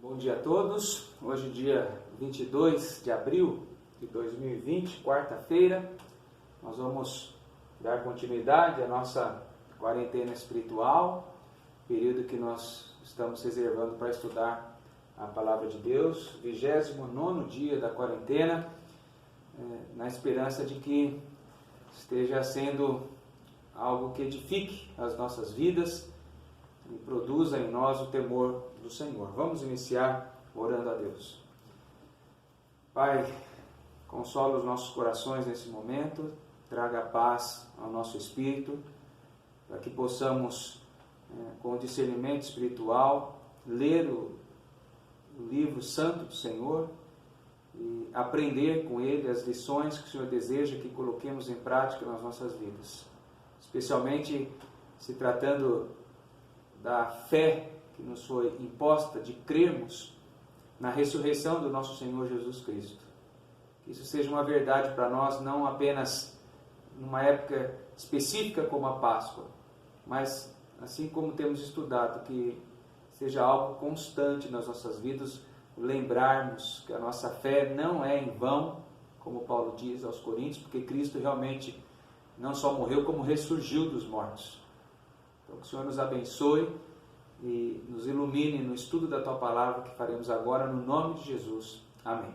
Bom dia a todos. Hoje, dia 22 de abril de 2020, quarta-feira, nós vamos dar continuidade à nossa quarentena espiritual, período que nós estamos reservando para estudar a Palavra de Deus, 29º dia da quarentena, na esperança de que esteja sendo algo que edifique as nossas vidas e produza em nós o temor do Senhor. Vamos iniciar orando a Deus. Pai, consola os nossos corações nesse momento, traga paz ao nosso espírito, para que possamos, com discernimento espiritual, ler o livro santo do Senhor e aprender com ele as lições que o Senhor deseja que coloquemos em prática nas nossas vidas. Especialmente se tratando da fé que nos foi imposta de crermos na ressurreição do nosso Senhor Jesus Cristo. Que isso seja uma verdade para nós, não apenas numa época específica como a Páscoa, mas assim como temos estudado, que seja algo constante nas nossas vidas, lembrarmos que a nossa fé não é em vão, como Paulo diz aos Coríntios, porque Cristo realmente não só morreu, como ressurgiu dos mortos. Então que o Senhor nos abençoe e nos ilumine no estudo da Tua Palavra que faremos agora, no nome de Jesus. Amém.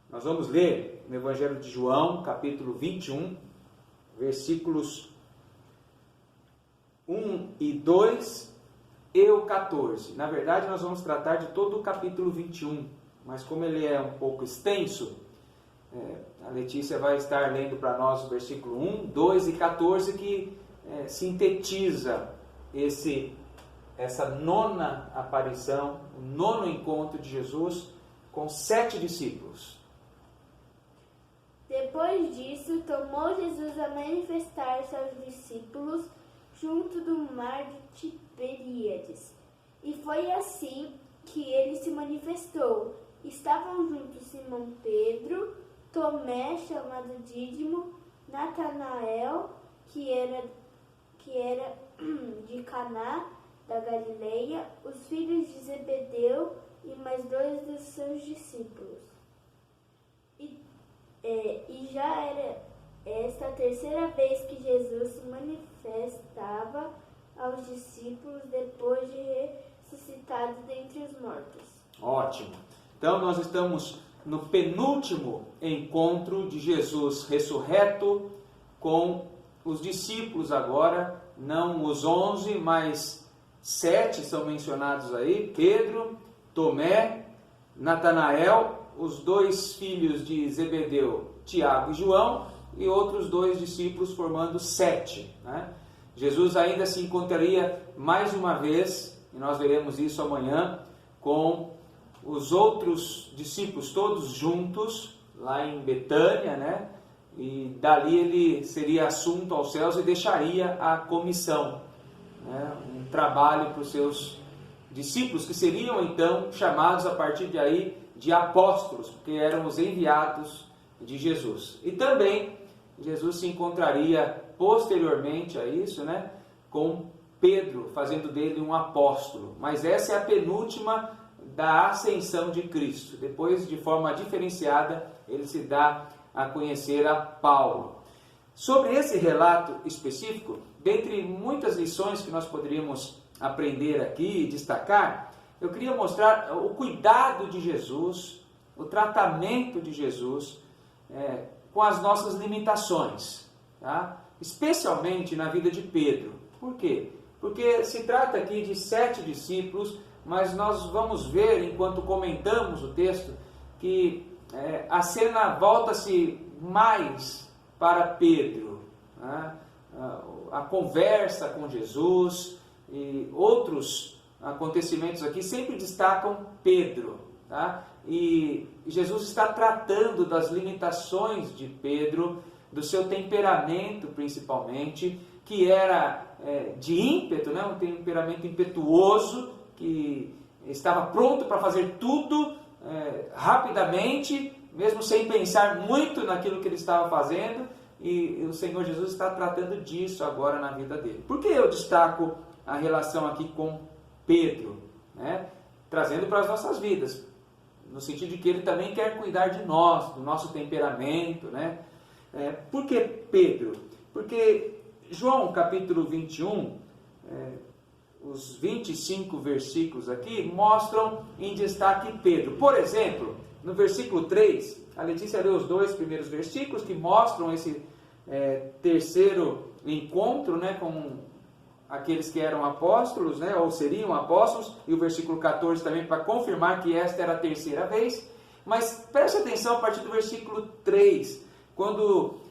Nós vamos ler no Evangelho de João, capítulo 21, versículos 1 e 2 e o 14. Na verdade, nós vamos tratar de todo o capítulo 21, mas como ele é um pouco extenso, a Letícia vai estar lendo para nós o versículo 1, 2 e 14, que sintetiza essa nona aparição, o nono encontro de Jesus com 7 discípulos. Depois disso, tomou Jesus a manifestar-se aos discípulos junto do mar de Tiberíades. E foi assim que ele se manifestou. Estavam juntos Simão Pedro, Tomé, chamado Dídimo, Natanael, que era de Caná da Galileia, os filhos de Zebedeu e mais 2 dos seus discípulos. E já era esta a terceira vez que Jesus se manifestava aos discípulos depois de ressuscitado dentre os mortos. Ótimo! Então nós estamos no penúltimo encontro de Jesus ressurreto com os discípulos agora, não os 11, mas 7 são mencionados aí: Pedro, Tomé, Natanael, os 2 filhos de Zebedeu, Tiago e João, e outros 2 discípulos, formando 7. Né? Jesus ainda se encontraria mais uma vez, e nós veremos isso amanhã, com os outros discípulos todos juntos, lá em Betânia, né? E dali ele seria assunto aos céus e deixaria a comissão, né? Um trabalho para os seus discípulos, que seriam então chamados a partir de aí de apóstolos, porque eram os enviados de Jesus. E também Jesus se encontraria posteriormente a isso, né, com Pedro, fazendo dele um apóstolo. Mas essa é a penúltima da ascensão de Cristo. Depois, de forma diferenciada, ele se dá a conhecer a Paulo. Sobre esse relato específico, dentre muitas lições que nós poderíamos aprender aqui e destacar, eu queria mostrar o cuidado de Jesus, o tratamento de Jesus com as nossas limitações, tá? Especialmente na vida de Pedro. Por quê? Porque se trata aqui de 7 discípulos, mas nós vamos ver, enquanto comentamos o texto, que a cena volta-se mais para Pedro, né? A conversa com Jesus e outros acontecimentos aqui sempre destacam Pedro, tá? E Jesus está tratando das limitações de Pedro, do seu temperamento principalmente, que era de ímpeto, né? Um temperamento impetuoso, que estava pronto para fazer tudo rapidamente, mesmo sem pensar muito naquilo que ele estava fazendo, e o Senhor Jesus está tratando disso agora na vida dele. Por que eu destaco a relação aqui com Pedro, né? trazendo para as nossas vidas, no sentido de que Ele também quer cuidar de nós, do nosso temperamento, né? Por que Pedro? Porque João capítulo 21, os 25 versículos aqui mostram em destaque Pedro. Por exemplo, no versículo 3, a Letícia leu os 2 primeiros versículos que mostram esse terceiro encontro, né, com aqueles que eram apóstolos, né, ou seriam apóstolos, e o versículo 14 também para confirmar que esta era a terceira vez. Mas preste atenção a partir do versículo 3, quando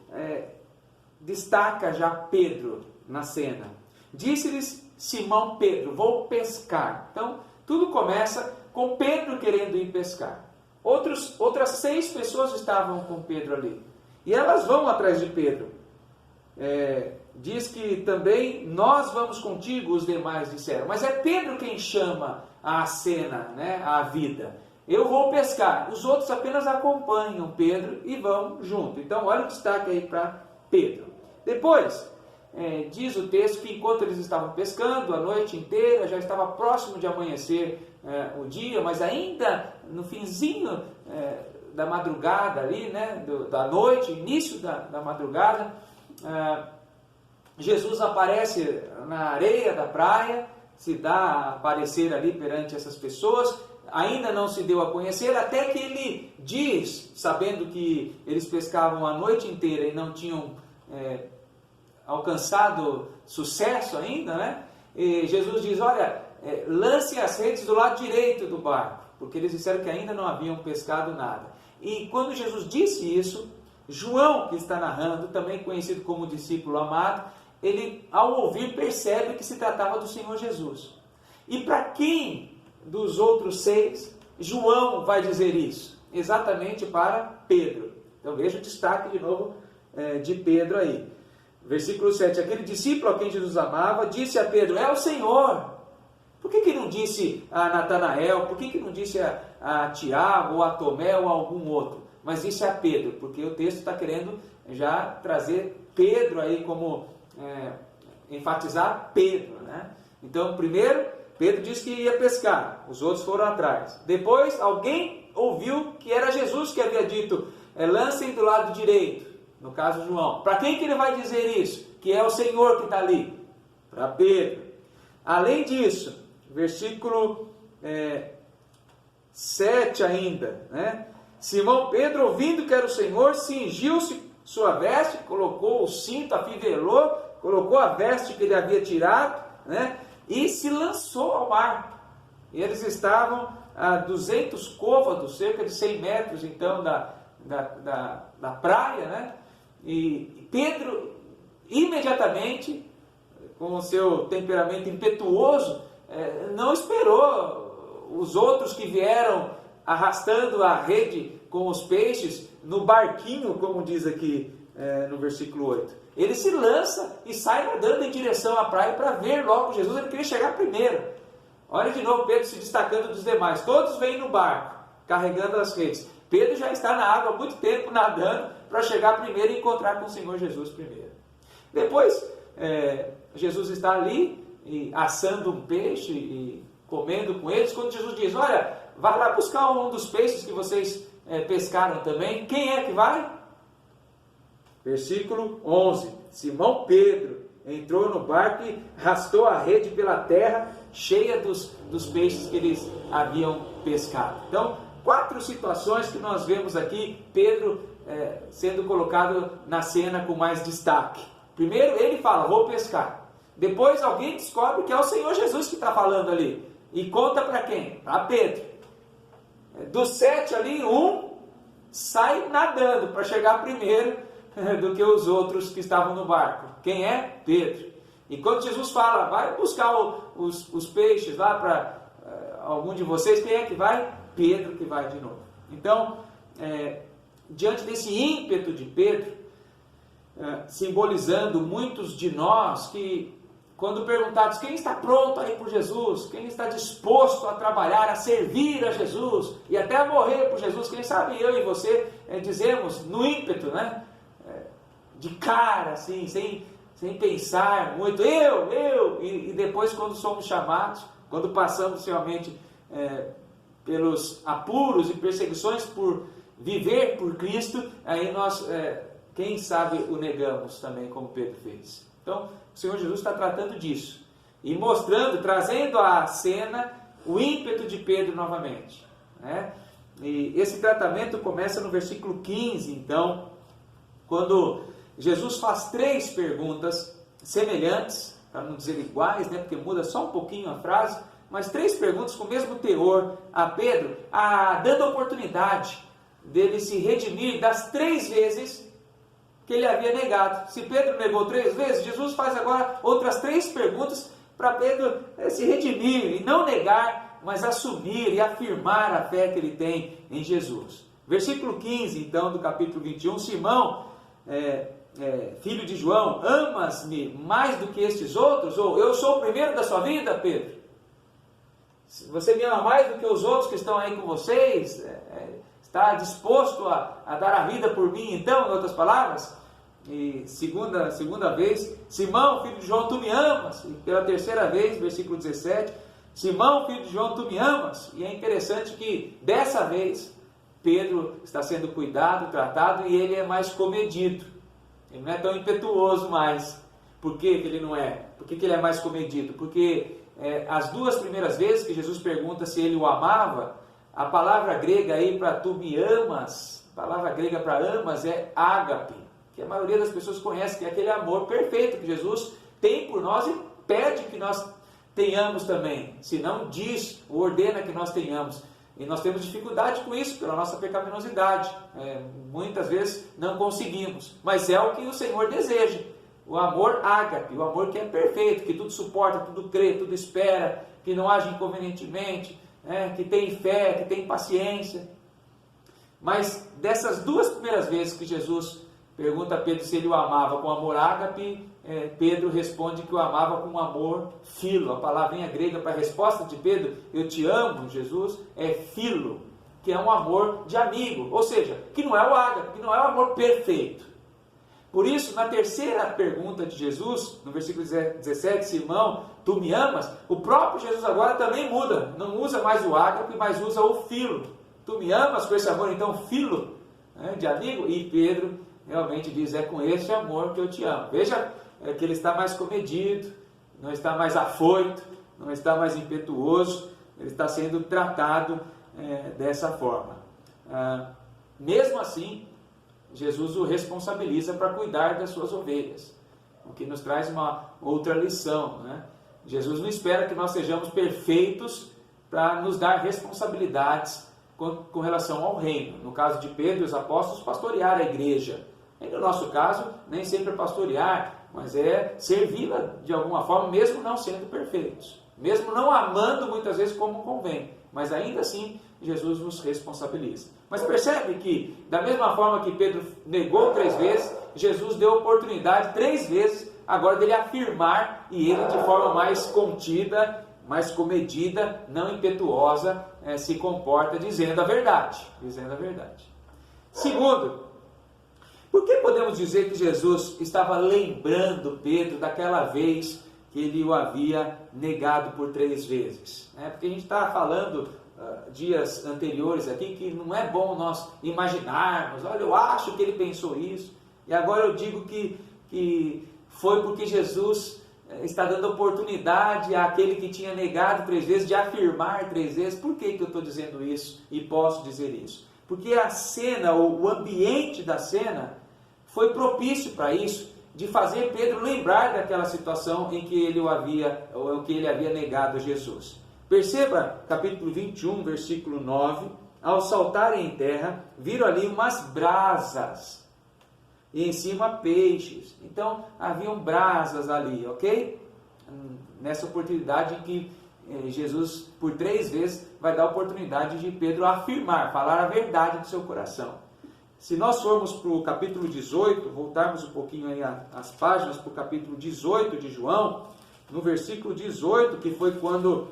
destaca já Pedro na cena. Disse-lhes Simão Pedro: vou pescar. Então, tudo começa com Pedro querendo ir pescar. Outras 6 pessoas estavam com Pedro ali. E elas vão atrás de Pedro. Diz que também nós vamos contigo, os demais disseram. Mas é Pedro quem chama a cena, né, a vida. Eu vou pescar. Os outros apenas acompanham Pedro e vão junto. Então, olha o destaque aí para Pedro. Depois, diz o texto que enquanto eles estavam pescando a noite inteira, já estava próximo de amanhecer o dia, mas ainda no finzinho da madrugada ali, né, da noite, início da madrugada, Jesus aparece na areia da praia, se dá a aparecer ali perante essas pessoas, ainda não se deu a conhecer, até que ele diz, sabendo que eles pescavam a noite inteira e não tinham alcançado sucesso ainda, né? E Jesus diz: olha, lancem as redes do lado direito do barco, porque eles disseram que ainda não haviam pescado nada. E quando Jesus disse isso, João, que está narrando, também conhecido como discípulo amado, ele, ao ouvir, percebe que se tratava do Senhor Jesus. E para quem dos outros 6, João vai dizer isso? Exatamente para Pedro. Então veja o destaque de novo de Pedro aí. Versículo 7. Aquele discípulo a quem Jesus amava disse a Pedro: é o Senhor. Por que não disse a Natanael? Por que não disse a Tiago, ou a Tomé, ou a algum outro? Mas disse a Pedro, porque o texto está querendo já trazer Pedro aí como enfatizar Pedro, né? Então, primeiro, Pedro disse que ia pescar, os outros foram atrás. Depois, alguém ouviu que era Jesus que havia dito: lancem do lado direito, no caso João. Para quem que ele vai dizer isso? Que é o Senhor que está ali? Para Pedro. Além disso, versículo 7 ainda, né? Simão Pedro, ouvindo que era o Senhor, cingiu-se sua veste, colocou o cinto, afivelou, colocou a veste que ele havia tirado, né? E se lançou ao mar. Eles estavam a 200 côvados, cerca de 100 metros então da praia, né? E Pedro, imediatamente, com o seu temperamento impetuoso, não esperou os outros que vieram arrastando a rede com os peixes no barquinho, como diz aqui no versículo 8. Ele se lança e sai nadando em direção à praia para ver logo Jesus. Ele queria chegar primeiro. Olha de novo Pedro se destacando dos demais. Todos vêm no barco, carregando as redes. Pedro já está na água há muito tempo nadando para chegar primeiro e encontrar com o Senhor Jesus primeiro. Depois, Jesus está ali assando um peixe e comendo com eles. Quando Jesus diz: olha, vai lá buscar um dos peixes que vocês pescaram também. Quem é que vai? Versículo 11. Simão Pedro entrou no barco e arrastou a rede pela terra, cheia dos peixes que eles haviam pescado. Então, 4 situações que nós vemos aqui, Pedro sendo colocado na cena com mais destaque. Primeiro, ele fala: vou pescar. Depois, alguém descobre que é o Senhor Jesus que está falando ali. E conta para quem? Para Pedro. Dos 7 ali, um sai nadando para chegar primeiro do que os outros que estavam no barco. Quem é? Pedro. E quando Jesus fala: vai buscar os peixes lá para algum de vocês, quem é que vai? Pedro que vai de novo. Então, diante desse ímpeto de Pedro, simbolizando muitos de nós que, quando perguntados quem está pronto aí por Jesus, quem está disposto a trabalhar, a servir a Jesus e até a morrer por Jesus, quem sabe eu e você dizemos no ímpeto, né? De cara, assim, sem pensar muito, eu, e depois quando somos chamados, quando passamos realmente pelos apuros e perseguições por viver por Cristo, aí nós, quem sabe, o negamos também, como Pedro fez. Então, o Senhor Jesus está tratando disso e mostrando, trazendo à cena o ímpeto de Pedro novamente, né? E esse tratamento começa no versículo 15, então, quando Jesus faz 3 perguntas semelhantes, para não dizer iguais, né? Porque muda só um pouquinho a frase, mas 3 perguntas com o mesmo teor a Pedro, dando a oportunidade dele se redimir das 3 vezes que ele havia negado. Se Pedro negou 3 vezes, Jesus faz agora outras 3 perguntas para Pedro se redimir e não negar, mas assumir e afirmar a fé que ele tem em Jesus. Versículo 15, então, do capítulo 21, Simão, filho de João, amas-me mais do que estes outros? Ou eu sou o primeiro da sua vida, Pedro? Você me ama mais do que os outros que estão aí com vocês? Está disposto a dar a vida por mim, então, em outras palavras? E segunda vez, Simão, filho de João, tu me amas? E pela 3ª vez, versículo 17, Simão, filho de João, tu me amas? E é interessante que, dessa vez, Pedro está sendo cuidado, tratado, e ele é mais comedido. Ele não é tão impetuoso mais. Por que ele não é? Por que ele é mais comedido? Porque as 2 primeiras vezes que Jesus pergunta se ele o amava, a palavra grega aí para tu me amas, a palavra grega para amas é ágape, que a maioria das pessoas conhece, que é aquele amor perfeito que Jesus tem por nós e pede que nós tenhamos também, se não diz, ordena que nós tenhamos. E nós temos dificuldade com isso, pela nossa pecaminosidade. Muitas vezes não conseguimos, mas é o que o Senhor deseja. O amor ágape, o amor que é perfeito, que tudo suporta, tudo crê, tudo espera, que não age inconvenientemente, que tem fé, que tem paciência. Mas dessas 2 primeiras vezes que Jesus pergunta a Pedro se ele o amava com amor ágape, Pedro responde que o amava com amor filo. A palavrinha grega para a resposta de Pedro, eu te amo, Jesus, é filo, que é um amor de amigo, ou seja, que não é o ágape, que não é o amor perfeito. Por isso, na 3ª pergunta de Jesus, no versículo 17, Simão, tu me amas? O próprio Jesus agora também muda, não usa mais o ágape, mas usa o filo. Tu me amas com esse amor, então, filo, de amigo? E Pedro realmente diz, é com esse amor que eu te amo. Veja que ele está mais comedido, não está mais afoito, não está mais impetuoso, ele está sendo tratado dessa forma. Mesmo assim, Jesus o responsabiliza para cuidar das suas ovelhas, o que nos traz uma outra lição, né? Jesus não espera que nós sejamos perfeitos para nos dar responsabilidades com relação ao reino. No caso de Pedro e os apóstolos, pastorear a igreja. E no nosso caso, nem sempre é pastorear, mas é servi-la de alguma forma, mesmo não sendo perfeitos, mesmo não amando muitas vezes como convém, mas ainda assim Jesus nos responsabiliza. Mas percebe que, da mesma forma que Pedro negou 3 vezes, Jesus deu oportunidade 3 vezes agora dele afirmar, e ele de forma mais contida, mais comedida, não impetuosa, se comporta dizendo a verdade. Segundo, por que podemos dizer que Jesus estava lembrando Pedro daquela vez que ele o havia negado por 3 vezes? Porque a gente está falando dias anteriores aqui que não é bom nós imaginarmos, olha, eu acho que ele pensou isso, e agora eu digo que foi porque Jesus está dando oportunidade àquele que tinha negado 3 vezes de afirmar 3 vezes. Por que eu estou dizendo isso e posso dizer isso? Porque a cena, ou o ambiente da cena, foi propício para isso, de fazer Pedro lembrar daquela situação em que ele havia negado a Jesus. Perceba, capítulo 21, versículo 9, ao saltarem em terra, viram ali umas brasas, e em cima peixes. Então, haviam brasas ali, ok? Nessa oportunidade em que Jesus, por 3 vezes, vai dar a oportunidade de Pedro afirmar, falar a verdade do seu coração. Se nós formos para o capítulo 18, voltarmos um pouquinho aí as páginas para o capítulo 18 de João, no versículo 18, que foi quando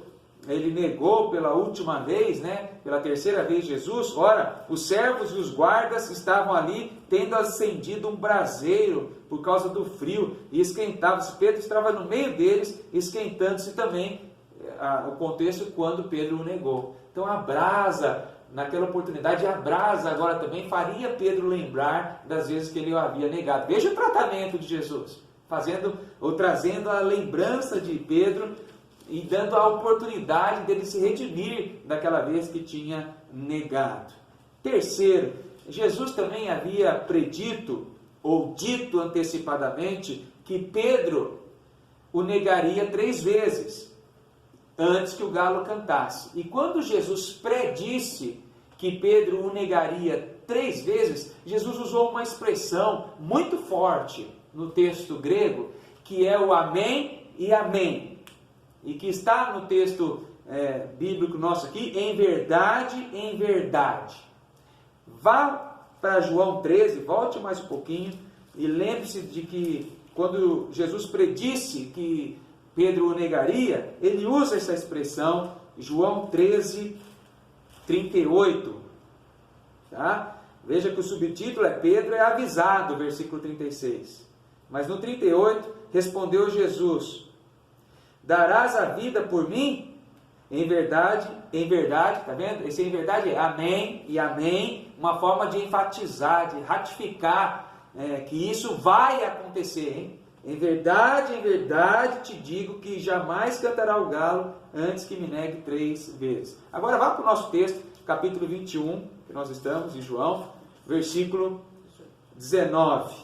ele negou pela última vez, pela 3ª vez Jesus, ora, os servos e os guardas estavam ali, tendo acendido um braseiro por causa do frio, e esquentava-se. Pedro estava no meio deles, esquentando-se também o contexto quando Pedro o negou. Então a brasa, naquela oportunidade, a brasa agora também faria Pedro lembrar das vezes que ele o havia negado. Veja o tratamento de Jesus, trazendo a lembrança de Pedro e dando a oportunidade dele se redimir daquela vez que tinha negado. Terceiro, Jesus também havia predito ou dito antecipadamente que Pedro o negaria 3 vezes antes que o galo cantasse. E quando Jesus predisse que Pedro o negaria 3 vezes, Jesus usou uma expressão muito forte no texto grego, que é o amém e amém, e que está no texto bíblico nosso aqui, em verdade, em verdade. Vá para João 13, volte mais um pouquinho, e lembre-se de que quando Jesus predisse que Pedro o negaria, ele usa essa expressão, João 13, 38. Tá? Veja que o subtítulo é Pedro é avisado, versículo 36. Mas no 38, respondeu Jesus: darás a vida por mim? Em verdade, tá vendo? Esse em verdade é amém e amém, uma forma de enfatizar, de ratificar que isso vai acontecer, hein? Em verdade te digo que jamais cantará o galo antes que me negue 3 vezes. Agora vá para o nosso texto, capítulo 21, que nós estamos, em João, versículo 19.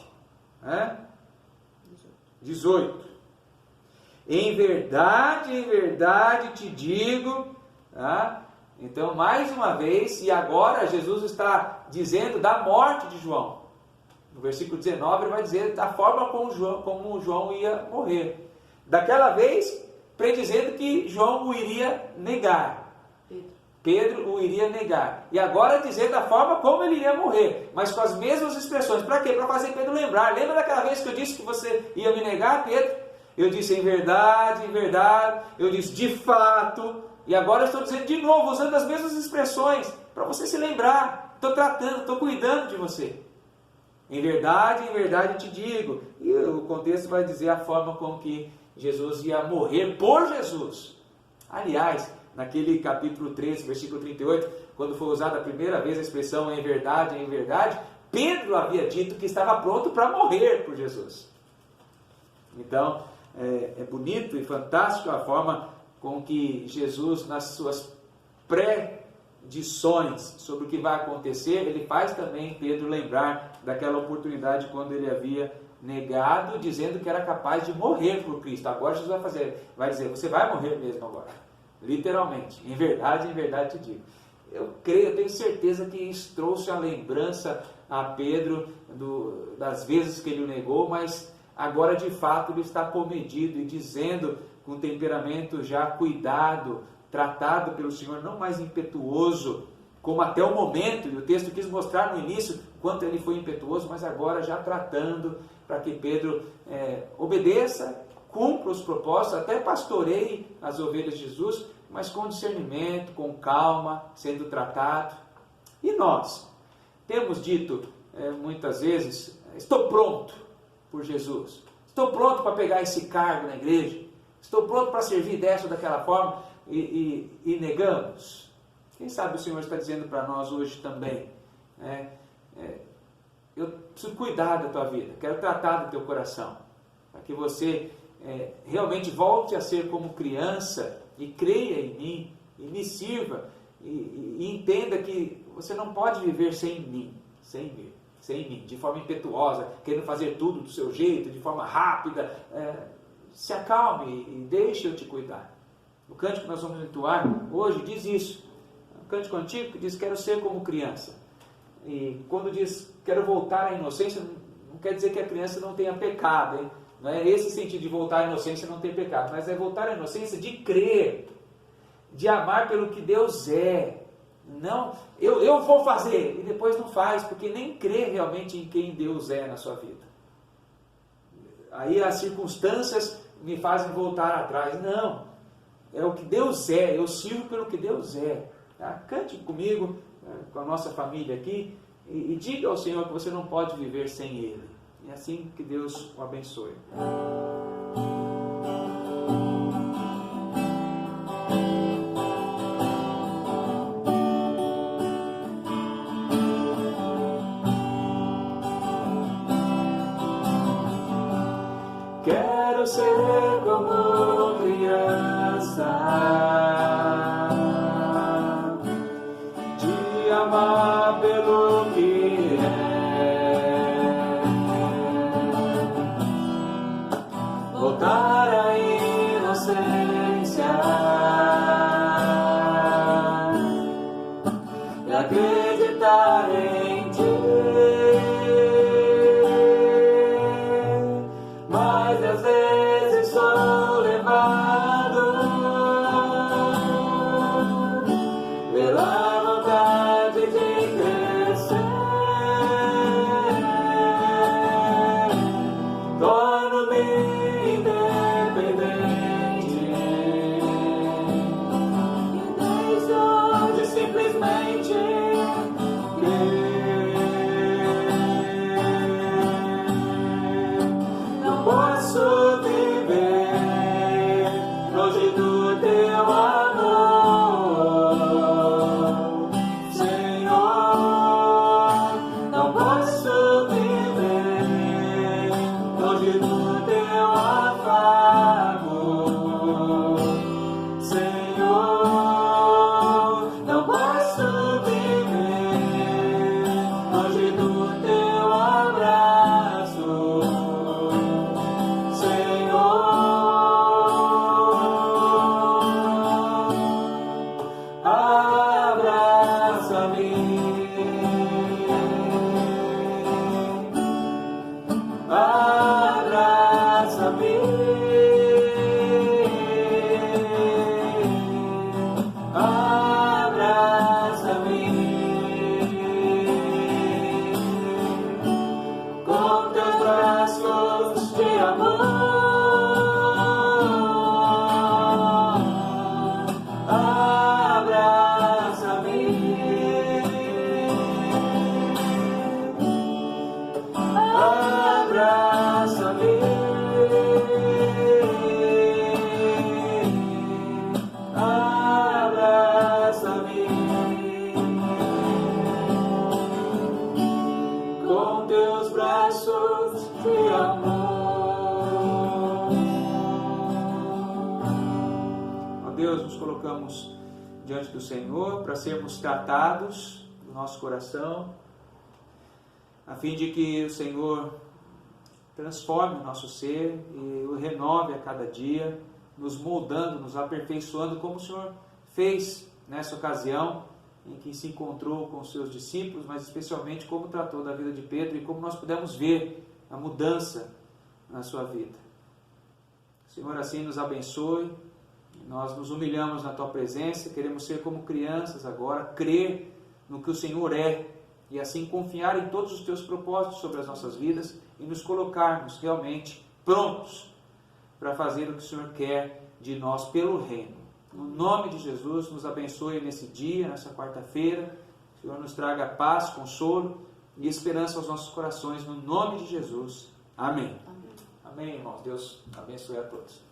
18. Em verdade te digo. Tá? Então, mais uma vez, e agora Jesus está dizendo da morte de João. No versículo 19 ele vai dizer da forma como João ia morrer. Daquela vez, predizendo que João o iria negar. Pedro o iria negar. E agora dizendo da forma como ele iria morrer, mas com as mesmas expressões. Para quê? Para fazer Pedro lembrar. Lembra daquela vez que eu disse que você ia me negar, Pedro? Eu disse em verdade, eu disse de fato, e agora eu estou dizendo de novo, usando as mesmas expressões, para você se lembrar. Estou tratando, estou cuidando de você. Em verdade te digo. E o contexto vai dizer a forma como que Jesus ia morrer por Jesus. Aliás, naquele capítulo 13, versículo 38, quando foi usada a primeira vez a expressão em verdade, Pedro havia dito que estava pronto para morrer por Jesus. Então, é bonito e fantástico a forma com que Jesus, nas suas predições sobre o que vai acontecer, ele faz também Pedro lembrar daquela oportunidade quando ele havia negado, dizendo que era capaz de morrer por Cristo. Agora Jesus vai dizer, você vai morrer mesmo agora. Literalmente. Em verdade te digo. Eu tenho certeza que isso trouxe a lembrança a Pedro das vezes que ele o negou, mas agora de fato ele está comedido e dizendo com temperamento já cuidado, tratado pelo Senhor, não mais impetuoso, como até o momento, e o texto quis mostrar no início quanto ele foi impetuoso, mas agora já tratando para que Pedro obedeça, cumpra os propósitos, até pastoreie as ovelhas de Jesus, mas com discernimento, com calma, sendo tratado. E nós temos dito muitas vezes, estou pronto por Jesus, estou pronto para pegar esse cargo na igreja, estou pronto para servir dessa ou daquela forma, e negamos. Quem sabe o Senhor está dizendo para nós hoje também, eu preciso cuidar da tua vida, quero tratar do teu coração, para que você realmente volte a ser como criança e creia em mim, e me sirva, e entenda que você não pode viver sem mim, de forma impetuosa, querendo fazer tudo do seu jeito, de forma rápida. Se acalme e deixe eu te cuidar. O cântico que nós vamos entoar hoje diz isso. Um cântico antigo que diz, quero ser como criança. E quando diz, quero voltar à inocência, não quer dizer que a criança não tenha pecado, hein? Não é esse sentido de voltar à inocência não ter pecado, mas é voltar à inocência de crer, de amar pelo que Deus é. Não, eu vou fazer, e depois não faz, porque nem crê realmente em quem Deus é na sua vida. Aí as circunstâncias me fazem voltar atrás. Não, é o que Deus é, eu sirvo pelo que Deus é. Tá? Cante comigo, com a nossa família aqui, e diga ao Senhor que você não pode viver sem Ele. É assim que Deus o abençoe. ser como criança, te amar pelo que é, voltar à inocência e acreditar em ti. Mas às vezes sou levado pela vontade de crescer, torno-me independente e deixo de simplesmente posso viver longe do teu amor, Senhor. Não posso viver longe do teu afago, Senhor. Não posso viver longe do teu abraço, abraça-me, abraça-me, abraça-me, com teus braços de amor. Abraça-me, abraça-me, com teus braços de amor. Ó Deus, nos colocamos diante do Senhor para sermos tratados do nosso coração, a fim de que o Senhor transforme o nosso ser e o renove a cada dia, nos moldando, nos aperfeiçoando, como o Senhor fez nessa ocasião em que se encontrou com os seus discípulos, mas especialmente como tratou da vida de Pedro e como nós pudemos ver a mudança na sua vida. Senhor, assim nos abençoe, nós nos humilhamos na Tua presença, queremos ser como crianças agora, crer no que o Senhor é, e assim confiar em todos os Teus propósitos sobre as nossas vidas e nos colocarmos realmente prontos para fazer o que o Senhor quer de nós pelo reino. No nome de Jesus, nos abençoe nesse dia, nessa quarta-feira. O Senhor nos traga paz, consolo e esperança aos nossos corações, no nome de Jesus. Amém. Amém, irmãos. Deus abençoe a todos.